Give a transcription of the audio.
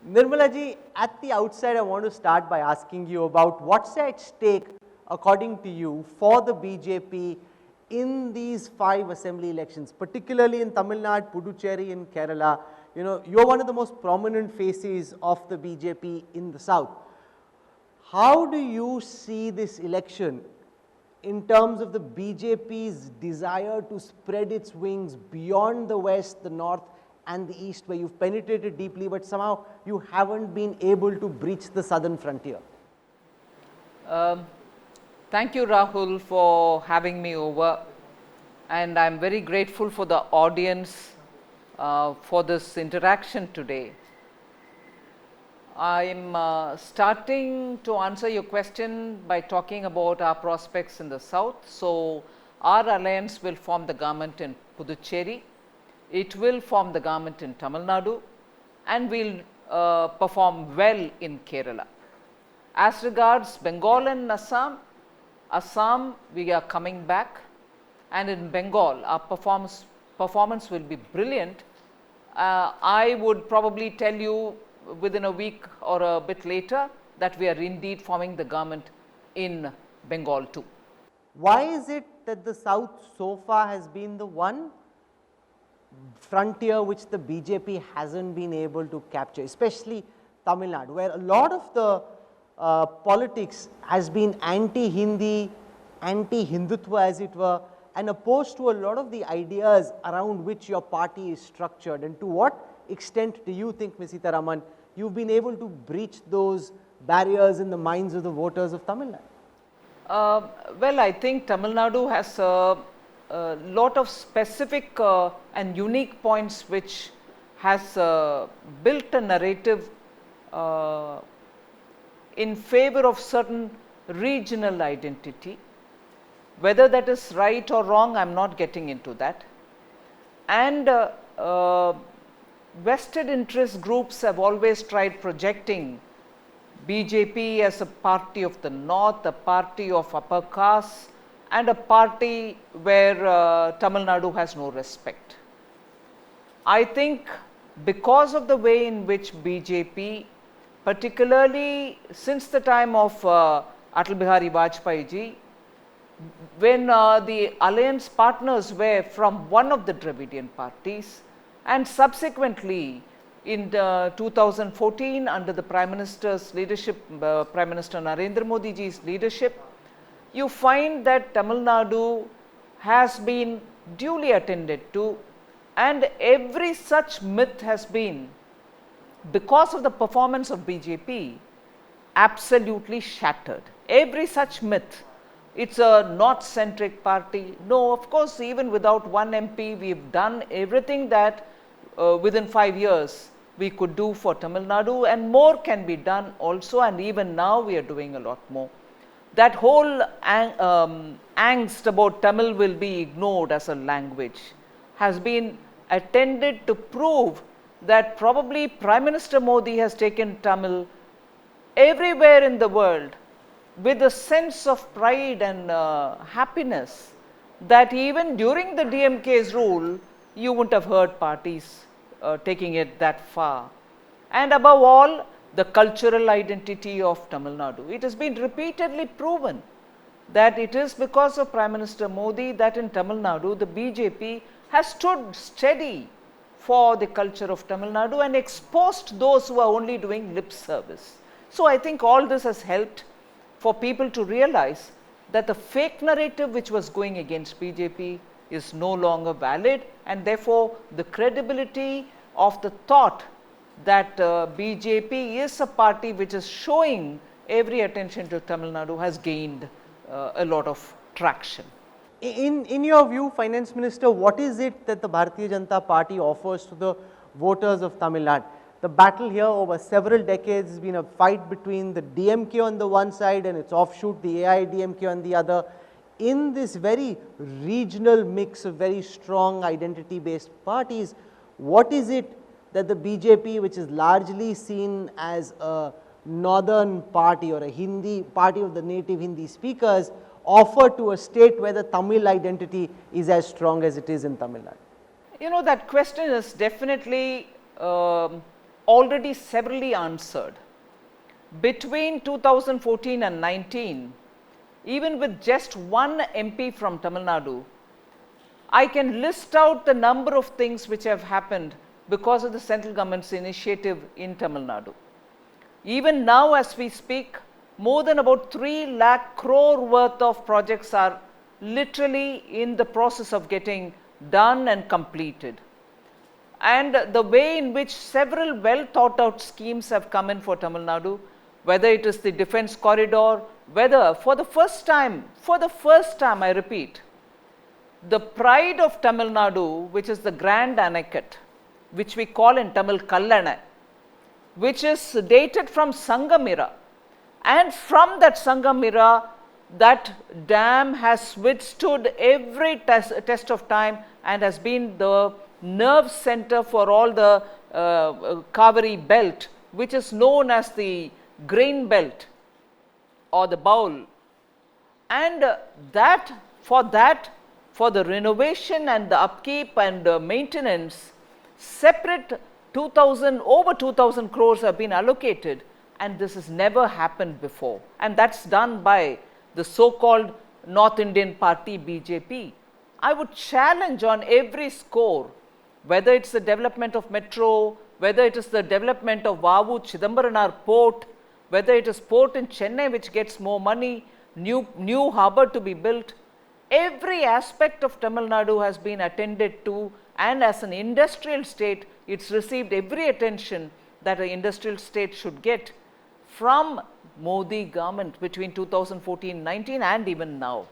Nirmala ji, at the outset, I want to start by asking you about what's at stake, according to you, for the BJP in these 5 assembly elections, particularly in Tamil Nadu, Puducherry and Kerala. You know, you're one of the most prominent faces of the BJP in the south. How do you see this election in terms of the BJP's desire to spread its wings beyond the west, the north and the east, where you've penetrated deeply, but somehow you haven't been able to breach the southern frontier? Thank you, Rahul, for having me over, and I'm very grateful for the audience for this interaction today. I'm starting to answer your question by talking about our prospects in the south. So, our alliance will form the government in Puducherry, it will form the government in Tamil Nadu, and will perform well in Kerala. As regards Bengal and Assam, we are coming back, and in Bengal our performance will be brilliant. I would probably tell you within a week or a bit later that we are indeed forming the government in Bengal too. Why is it that the south so far has been the one frontier which the BJP hasn't been able to capture, especially Tamil Nadu, where a lot of the politics has been anti-Hindi, anti-Hindutva as it were, and opposed to a lot of the ideas around which your party is structured? And to what extent do you think, Ms. Sitharaman, you've been able to breach those barriers in the minds of the voters of Tamil Nadu? Well, I think Tamil Nadu has a lot of specific and unique points which has built a narrative in favor of certain regional identity. Whether that is right or wrong, I am not getting into that. And vested interest groups have always tried projecting BJP as a party of the north, a party of upper caste, and a party where Tamil Nadu has no respect. I think because of the way in which BJP, particularly since the time of Atal Bihari Vajpayee ji, when the alliance partners were from one of the Dravidian parties, and subsequently in 2014 under the Prime Minister's leadership, Prime Minister Narendra Modi ji's leadership, you find that Tamil Nadu has been duly attended to, and every such myth has been, because of the performance of BJP, absolutely shattered. Every such myth. It's a north centric party. No, of course, even without one MP, we've done everything that within 5 years we could do for Tamil Nadu, and more can be done also, and even now we are doing a lot more. That whole angst about Tamil will be ignored as a language has been attended to prove that probably Prime Minister Modi has taken Tamil everywhere in the world with a sense of pride and happiness that even during the DMK's rule, you wouldn't have heard parties taking it that far. And above all, the cultural identity of Tamil Nadu. It has been repeatedly proven that it is because of Prime Minister Modi that in Tamil Nadu, the BJP has stood steady for the culture of Tamil Nadu and exposed those who are only doing lip service. So, I think all this has helped for people to realize that the fake narrative which was going against BJP is no longer valid, and therefore, the credibility of the thought that BJP is a party which is showing every attention to Tamil Nadu has gained a lot of traction. In your view, Finance Minister, what is it that the Bharatiya Janata Party offers to the voters of Tamil Nadu? The battle here over several decades has been a fight between the DMK on the one side and its offshoot, the AIDMK on the other, in this very regional mix of very strong identity based parties. What is it that the BJP, which is largely seen as a northern party or a Hindi party of the native Hindi speakers, offer to a state where the Tamil identity is as strong as it is in Tamil Nadu? You know, that question is definitely already severally answered. Between 2014 and 19, even with just one MP from Tamil Nadu, I can list out the number of things which have happened because of the central government's initiative in Tamil Nadu. Even now as we speak, more than about 3 lakh crore worth of projects are literally in the process of getting done and completed. And the way in which several well thought out schemes have come in for Tamil Nadu, whether it is the defense corridor, whether for the first time I repeat, the pride of Tamil Nadu, which is the Grand Anakat, which we call in Tamil Kallana, which is dated from Sangamira, and from that Sangamira, that dam has withstood every test of time and has been the nerve center for all the Kaveri belt, which is known as the grain belt or the bowl. And for the renovation and the upkeep and maintenance, separate over 2,000 crores have been allocated, and this has never happened before. And that's done by the so-called North Indian party BJP. I would challenge on every score, whether it's the development of metro, whether it is the development of Vavu Chidambaranar port, whether it is port in Chennai which gets more money, new harbour to be built, every aspect of Tamil Nadu has been attended to, and as an industrial state, it's received every attention that an industrial state should get from Modi government between 2014-19 and even now.